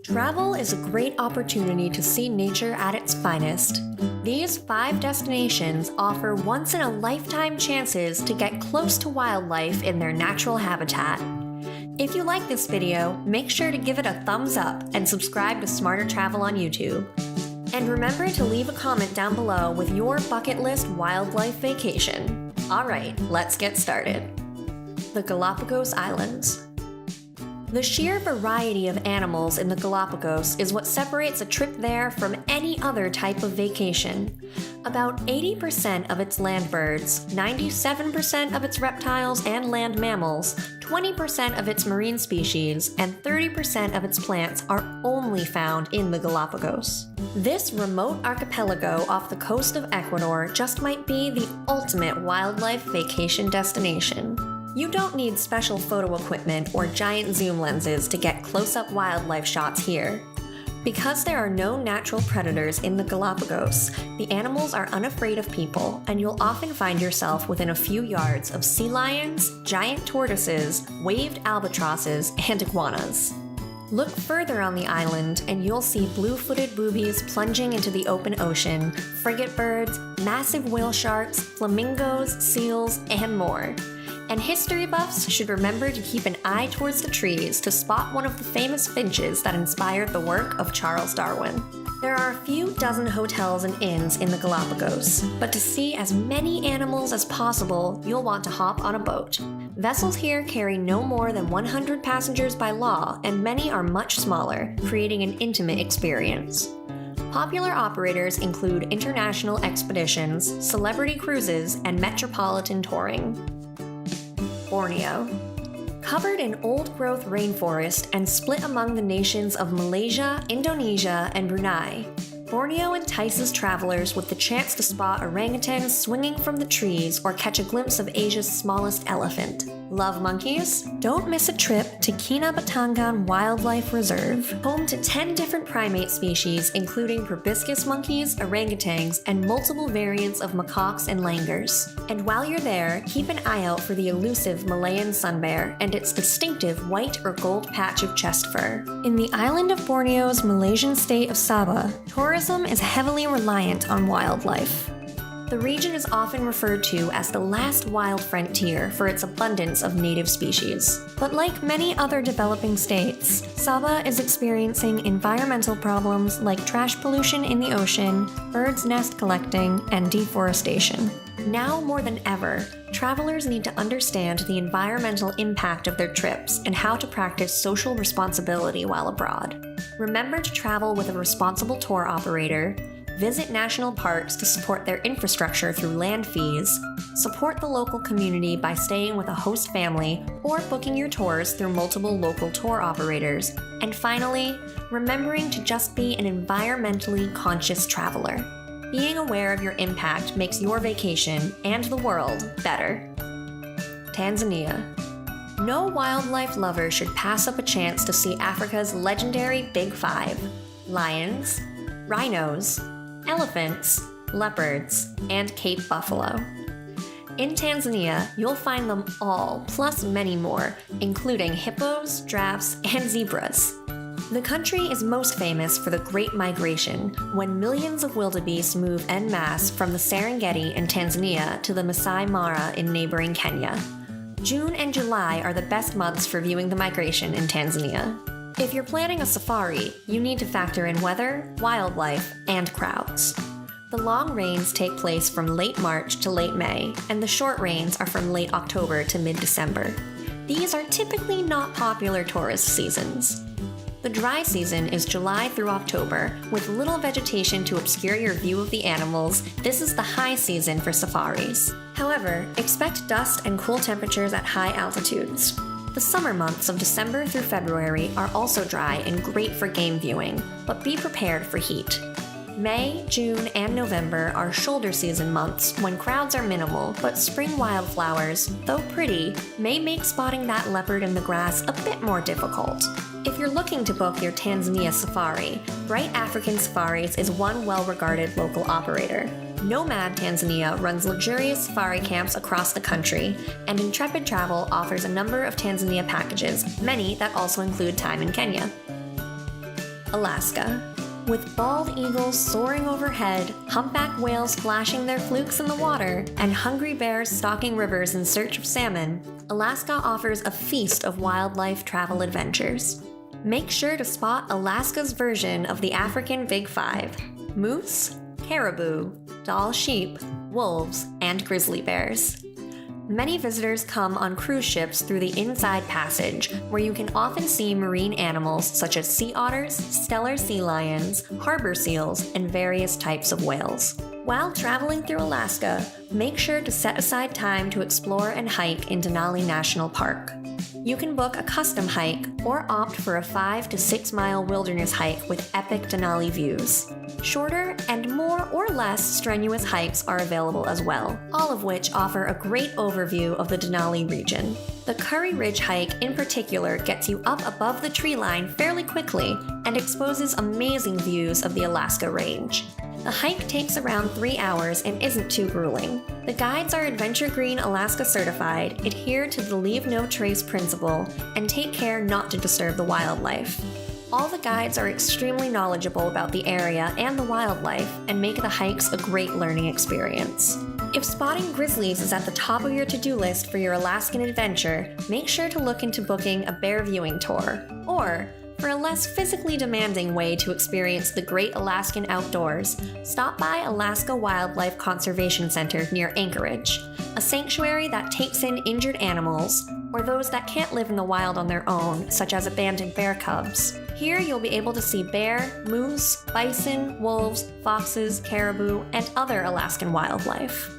Travel is a great opportunity to see nature at its finest. These 5 destinations offer once-in-a-lifetime chances to get close to wildlife in their natural habitat. If you like this video, make sure to give it a thumbs up and subscribe to SmarterTravel on YouTube. And remember to leave a comment down below with your bucket list wildlife vacation. Alright, let's get started. The Galapagos Islands. The sheer variety of animals in the Galapagos is what separates a trip there from any other type of vacation. About 80% of its land birds, 97% of its reptiles and land mammals, 20% of its marine species, and 30% of its plants are only found in the Galapagos. This remote archipelago off the coast of Ecuador just might be the ultimate wildlife vacation destination. You don't need special photo equipment or giant zoom lenses to get close-up wildlife shots here. Because there are no natural predators in the Galapagos, the animals are unafraid of people, and you'll often find yourself within a few yards of sea lions, giant tortoises, waved albatrosses, and iguanas. Look further on the island and you'll see blue-footed boobies plunging into the open ocean, frigate birds, massive whale sharks, flamingos, seals, and more. And history buffs should remember to keep an eye towards the trees to spot one of the famous finches that inspired the work of Charles Darwin. There are a few dozen hotels and inns in the Galapagos, but to see as many animals as possible, you'll want to hop on a boat. Vessels here carry no more than 100 passengers by law, and many are much smaller, creating an intimate experience. Popular operators include international expeditions, celebrity cruises, and metropolitan touring. Borneo. Covered in old-growth rainforest and split among the nations of Malaysia, Indonesia, and Brunei, Borneo entices travelers with the chance to spot orangutans swinging from the trees or catch a glimpse of Asia's smallest elephant. Love monkeys? Don't miss a trip to Kinabatangan Wildlife Reserve, home to 10 different primate species including proboscis monkeys, orangutans, and multiple variants of macaques and langurs. And while you're there, keep an eye out for the elusive Malayan sun bear and its distinctive white or gold patch of chest fur. In the island of Borneo's Malaysian state of Sabah, tourism is heavily reliant on wildlife. The region is often referred to as the last wild frontier for its abundance of native species. But like many other developing states, Sabah is experiencing environmental problems like trash pollution in the ocean, birds' nest collecting, and deforestation. Now more than ever, travelers need to understand the environmental impact of their trips and how to practice social responsibility while abroad. Remember to travel with a responsible tour operator, visit national parks to support their infrastructure through land fees, support the local community by staying with a host family or booking your tours through multiple local tour operators, and finally, remembering to just be an environmentally conscious traveler. Being aware of your impact makes your vacation and the world better. Tanzania. No wildlife lover should pass up a chance to see Africa's legendary Big Five: lions, rhinos, elephants, leopards, and Cape buffalo. In Tanzania, you'll find them all, plus many more, including hippos, giraffes, and zebras. The country is most famous for the Great Migration, when millions of wildebeest move en masse from the Serengeti in Tanzania to the Masai Mara in neighboring Kenya. June and July are the best months for viewing the migration in Tanzania. If you're planning a safari, you need to factor in weather, wildlife, and crowds. The long rains take place from late March to late May, and the short rains are from late October to mid-December. These are typically not popular tourist seasons. The dry season is July through October, with little vegetation to obscure your view of the animals. This is the high season for safaris. However, expect dust and cool temperatures at high altitudes. The summer months of December through February are also dry and great for game viewing, but be prepared for heat. May, June, and November are shoulder season months when crowds are minimal, but spring wildflowers, though pretty, may make spotting that leopard in the grass a bit more difficult. If you're looking to book your Tanzania safari, Bright African Safaris is one well-regarded local operator. Nomad Tanzania runs luxurious safari camps across the country, and Intrepid Travel offers a number of Tanzania packages, many that also include time in Kenya. Alaska. With bald eagles soaring overhead, humpback whales splashing their flukes in the water, and hungry bears stalking rivers in search of salmon, Alaska offers a feast of wildlife travel adventures. Make sure to spot Alaska's version of the African Big Five: moose, caribou, Dall sheep, wolves, and grizzly bears. Many visitors come on cruise ships through the Inside Passage, where you can often see marine animals such as sea otters, stellar sea lions, harbor seals, and various types of whales. While traveling through Alaska, make sure to set aside time to explore and hike in Denali National Park. You can book a custom hike or opt for a 5 to 6 mile wilderness hike with epic Denali views. Shorter and more or less strenuous hikes are available as well, all of which offer a great overview of the Denali region. The Curry Ridge hike in particular gets you up above the tree line fairly quickly and exposes amazing views of the Alaska Range. The hike takes around 3 hours and isn't too grueling. The guides are Adventure Green Alaska certified, adhere to the Leave No Trace principle, and take care not to disturb the wildlife. All the guides are extremely knowledgeable about the area and the wildlife and make the hikes a great learning experience. If spotting grizzlies is at the top of your to-do list for your Alaskan adventure, make sure to look into booking a bear viewing tour, or for a less physically demanding way to experience the great Alaskan outdoors, stop by Alaska Wildlife Conservation Center near Anchorage, a sanctuary that takes in injured animals, or those that can't live in the wild on their own, such as abandoned bear cubs. Here you'll be able to see bear, moose, bison, wolves, foxes, caribou, and other Alaskan wildlife.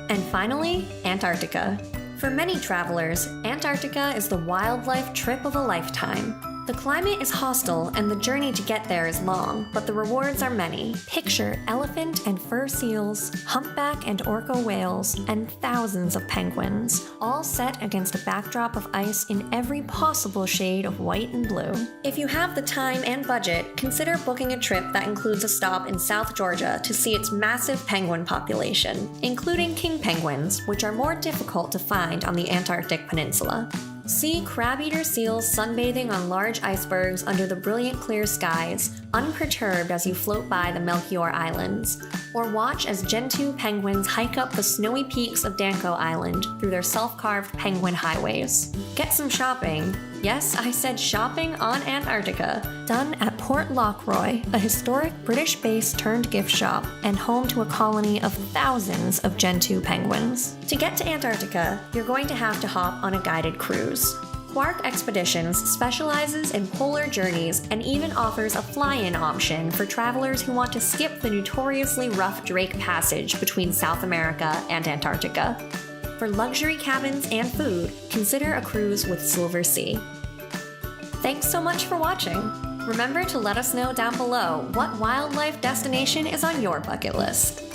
And finally, Antarctica. For many travelers, Antarctica is the wildlife trip of a lifetime. The climate is hostile and the journey to get there is long, but the rewards are many. Picture elephant and fur seals, humpback and orca whales, and thousands of penguins, all set against a backdrop of ice in every possible shade of white and blue. If you have the time and budget, consider booking a trip that includes a stop in South Georgia to see its massive penguin population, including king penguins, which are more difficult to find on the Antarctic Peninsula. See crab-eater seals sunbathing on large icebergs under the brilliant clear skies, unperturbed as you float by the Melchior Islands, or watch as Gentoo penguins hike up the snowy peaks of Danko Island through their self-carved penguin highways. Get some shopping. Yes, I said shopping on Antarctica, done at Port Lockroy, a historic British base turned gift shop and home to a colony of thousands of Gentoo penguins. To get to Antarctica, you're going to have to hop on a guided cruise. Quark Expeditions specializes in polar journeys and even offers a fly-in option for travelers who want to skip the notoriously rough Drake Passage between South America and Antarctica. For luxury cabins and food, consider a cruise with Silver Sea. Thanks so much for watching. Remember to let us know down below what wildlife destination is on your bucket list.